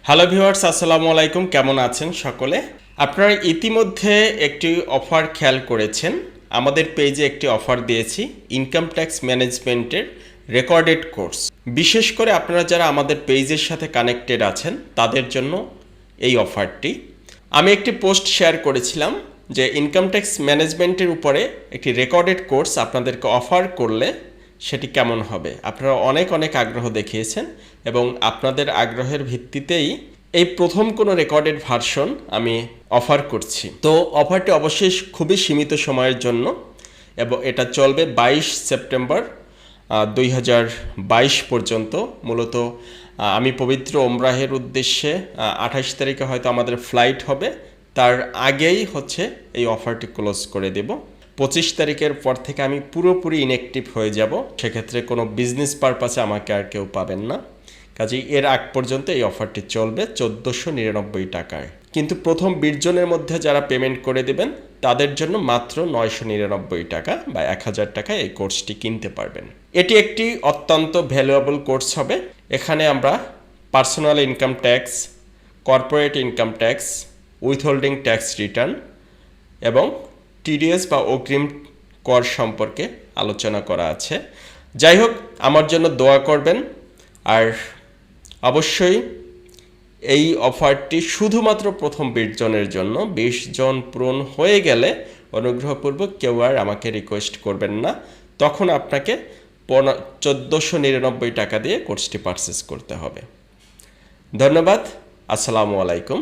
Hello viewers, আসসালামু আলাইকুম। কেমন আছেন সকলে? আপনারা ইতিমধ্যে একটি অফার খেয়াল করেছেন। আমাদের পেজে একটি অফার দিয়েছি ইনকাম ট্যাক্স ম্যানেজমেন্টের রেকর্ডেড কোর্স। বিশেষ করে আপনারা যারা আমাদের পেজের সাথে কানেক্টেড আছেন তাদের জন্য এই অফারটি। আমি একটি পোস্ট শেয়ার করেছিলাম যে ইনকাম ট্যাক্স ম্যানেজমেন্টের উপরে একটি রেকর্ডেড কোর্স আপনাদেরকে অফার করলে সেটি কেমন হবে। আপনারা অনেক আগ্রহ দেখিয়েছেন এবং আপনাদের আগ্রহের ভিত্তিতেই এই প্রথম কোনো রেকর্ডেড ভার্সন আমি অফার করছি। তো অফারটি অবশ্যই খুবই সীমিত সময়ের জন্য এবং এটা চলবে 22 সেপ্টেম্বর 2022 পর্যন্ত। মূলত আমি পবিত্র ওমরাহের উদ্দেশ্যে 28 তারিখে হয়তো আমাদের ফ্লাইট হবে, তার আগেই হচ্ছে এই অফারটি ক্লোজ করে দেব। 25 তারিখের পর থেকে আমি পুরোপুরি ইনঅ্যাক্টিভ হয়ে যাব, সেক্ষেত্রে কোনো বিজনেস পারপাসে আমাকে আর কেউ পাবেন না। কাজেই এর আগ পর্যন্ত এই অফারটি চলবে 1499 টাকায়। কিন্তু প্রথম 20 জনের মধ্যে যারা পেমেন্ট করে দেবেন তাদের জন্য মাত্র 999 টাকা বা 1000 টাকায় এই কোর্সটি কিনতে পারবেন। এটি একটি অত্যন্ত ভ্যালুয়েবল কোর্স হবে। এখানে আমরা personal income tax, corporate income tax, withholding tax return এবং টিডিএস বা অগ্রিম কর সম্পর্কে আলোচনা করা আছে। যাই হোক, আমার জন্য দোয়া করবেন। আর অবশ্যই এই অফারটি শুধুমাত্র প্রথম 20 জনের জন্য। 20 জন পূরণ হয়ে গেলে অনুগ্রহপূর্বক কেউ আর আমাকে রিকোয়েস্ট করবেন না, তখন আপনাকে 1499 টাকা দিয়ে কোর্সটি পারচেস করতে হবে। ধন্যবাদ। আসসালামু আলাইকুম।